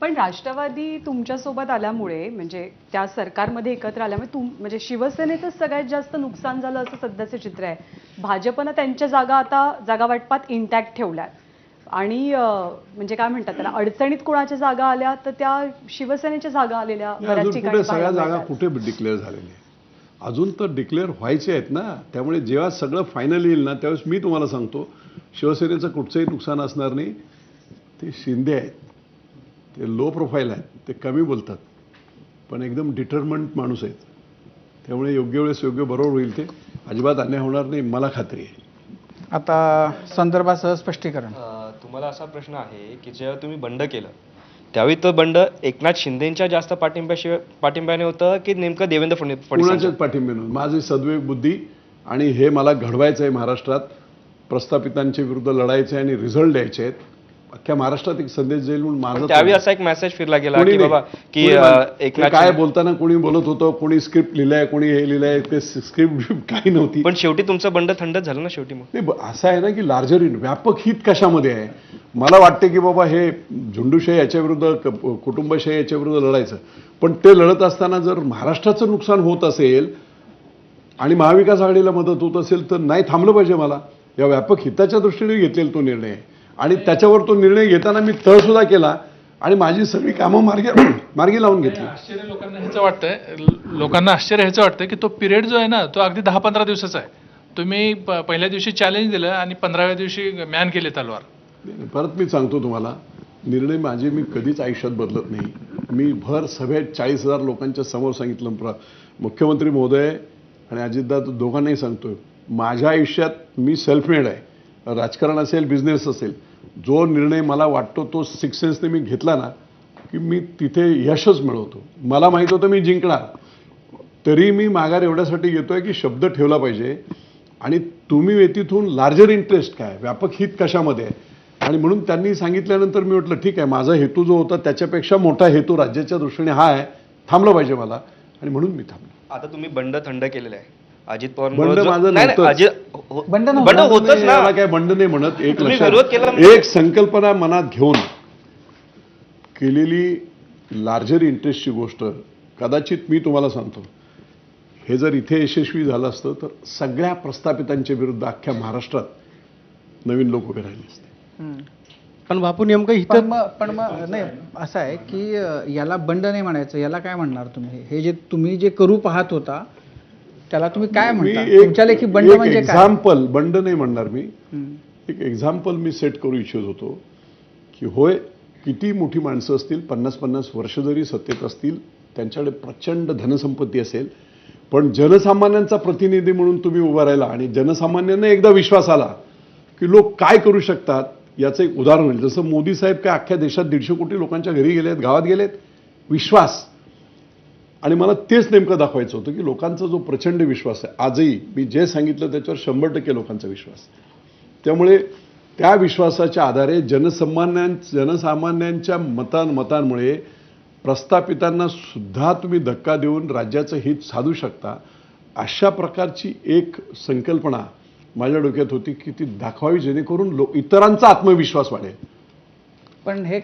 पण राष्ट्रवादी तुमच्यासोबत आल्यामुळे म्हणजे त्या सरकारमध्ये एकत्र आल्यामुळे म्हणजे शिवसेनेचं सगळ्यात जास्त नुकसान झालं असं सध्याचं चित्र आहे। भाजपनं त्यांच्या जागा आता जागा वाटपात इंटॅक्ट ठेवल्यात आणि म्हणजे काय म्हणतात त्याला अडचणीत कोणाच्या जागा आल्या तर त्या शिवसेनेच्या जागा आलेल्या बऱ्याच ठिकाणी सगळ्या जागा कुठे डिक्लेअर झालेल्या अजून तर डिक्लेअर व्हायचे आहेत ना। त्यामुळे जेव्हा सगळं फायनल येईल ना त्यावेळेस मी तुम्हाला सांगतो शिवसेनेचं कुठचंही नुकसान असणार नाही। ते शिंदे आहेत, ते लो प्रोफाईल आहेत, ते कमी बोलतात पण एकदम डिटरमंट माणूस आहेत। त्यामुळे योग्य वेळेस योग्य बरोबर होईल, ते अजिबात अन्याय होणार नाही मला खात्री आहे। आता संदर्भासह स्पष्टीकरण तुम्हाला असा प्रश्न आहे की जेव्हा तुम्ही बंड केलं त्यावेळी तो बंड एकनाथ शिंदेंच्या जास्त पाठिंब्याने होतं की नेमकं देवेंद्र फडणवीस कुणाच्याच पाठिंब्याने? माझी सद्विवेक बुद्धी आणि हे मला घडवायचं आहे। महाराष्ट्रात प्रस्थापितांच्या विरुद्ध लढायचं आहे आणि रिझल्ट द्यायचे आहेत। अख्ख्या महाराष्ट्रात एक संदेश जाईल म्हणून माझं त्यावेळी असा एक मेसेज फिरला गेला की बाबा की एकनाथ काय बोलताना कोणी बोलत होतं, कोणी स्क्रिप्ट लिहिलंय, कोणी हे लिहिलंय, ते स्क्रिप्ट काही नव्हती। पण शेवटी तुमचं बंड थंडच झालं ना शेवटी। मग नाही असं आहे ना की लार्जर व्यापक हित कशामध्ये आहे? मला वाटते की बाबा हे झुंडूशाही याच्या विरुद्ध कुटुंबशाही याच्या विरुद्ध लढायचं, पण ते लढत असताना जर महाराष्ट्राचं नुकसान होत असेल आणि महाविकास आघाडीला मदत होत असेल तर नाही थांबलं पाहिजे। मला या व्यापक हिताच्या दृष्टीने घेतलेला तो निर्णय आहे आणि त्याच्यावर तो निर्णय घेताना मी तळसुद्धा केला आणि माझी सगळी कामं मार्गी लावून घेतली। आश्चर्य लोकांना आश्चर्य ह्याचं वाटतं की तो पिरियड जो आहे ना तो अगदी 10-15 दिवसाचा आहे। तुम्ही पहिल्या दिवशी चॅलेंज दिलं आणि 15व्या दिवशी मॅन केले तलवार। परत मी सांगतो तुम्हाला, निर्णय माझे मी कधीच आयुष्यात बदलत नाही। मी भर सभेत 40,000 लोकांच्या समोर सांगितलं, मुख्यमंत्री महोदय आणि अजितदादा दोघांनाही सांगतोय, माझ्या आयुष्यात मी सेल्फ मेड आहे। राजकारण असेल, बिझनेस असेल, जो निर्णय मला वाटतो तो सिक्स सेन्सने मी घेतला ना की मी तिथे यशच मिळवतो। मला माहीत होतं मी जिंकणार, तरी मी माघार एवढ्यासाठी घेतोय की शब्द ठेवला पाहिजे आणि तुम्ही व्यतीतून लार्जर इंटरेस्ट काय, व्यापक हित कशामध्ये आहे। आणि म्हणून त्यांनी सांगितल्यानंतर मी म्हटलं ठीक आहे, माझा हेतू जो होता त्याच्यापेक्षा मोठा हेतू राज्याच्या दृष्टीने हा आहे, थांबलं पाहिजे मला, आणि म्हणून मी थांबलो। आता तुम्ही बंड थंड केलेलं आहे। अजित पवार बंड माझं बंड होतच ना, मला काय बंड नाही म्हणत। एक संकल्पना मनात घेऊन केलेली लार्जर इंटरेस्टची गोष्ट कदाचित मी तुम्हाला सांगतो, हे जर इथे यशस्वी झालं असतं तर सगळ्या प्रस्थापितांच्या विरुद्ध अख्ख्या महाराष्ट्रात नवीन लोक उभे राहिले असते। पण बापू नेमकं इथं पण मग नाही असं आहे की याला बंड नाही म्हणायचं, याला काय म्हणणार तुम्ही? हे जे तुम्ही जे करू पाहत होता त्याला तुम्ही काय म्हणता? तुमच्या लेखी बंड म्हणजे काय? एक्झाम्पल, बंड नाही म्हणणार मी, एक एक्झाम्पल मी सेट करू इच्छित होतो की होय, किती मोठी माणसं असतील, 50-50 वर्ष जरी सत्तेत असतील, त्यांच्याकडे प्रचंड धनसंपत्ती असेल, पण जनसामान्यांचा प्रतिनिधी म्हणून तुम्ही उभा राहिला आणि जनसामान्यांना एकदा विश्वास आला की लोक काय करू शकतात, याचं एक उदाहरण म्हणजे जसं मोदी साहेब काय अख्ख्या देशात 150 कोटी लोकांच्या घरी गेलेत, गावात गेलेत, विश्वास। आणि मला तेच नेमकं दाखवायचं होतं की लोकांचा जो प्रचंड विश्वास आहे, आजही मी जे सांगितलं त्याच्यावर 100% लोकांचा विश्वास। त्यामुळे त्या विश्वासाच्या आधारे जनसामान्यांच्या मतांमुळे प्रस्थापितांना सुद्धा तुम्ही धक्का देऊन राज्याचं हित साधू शकता, अशा प्रकारची एक संकल्पना माझ्या डोक्यात होती की ती दाखवावी, जेणेकरून इतरांचा आत्मविश्वास वाढेल। पण हे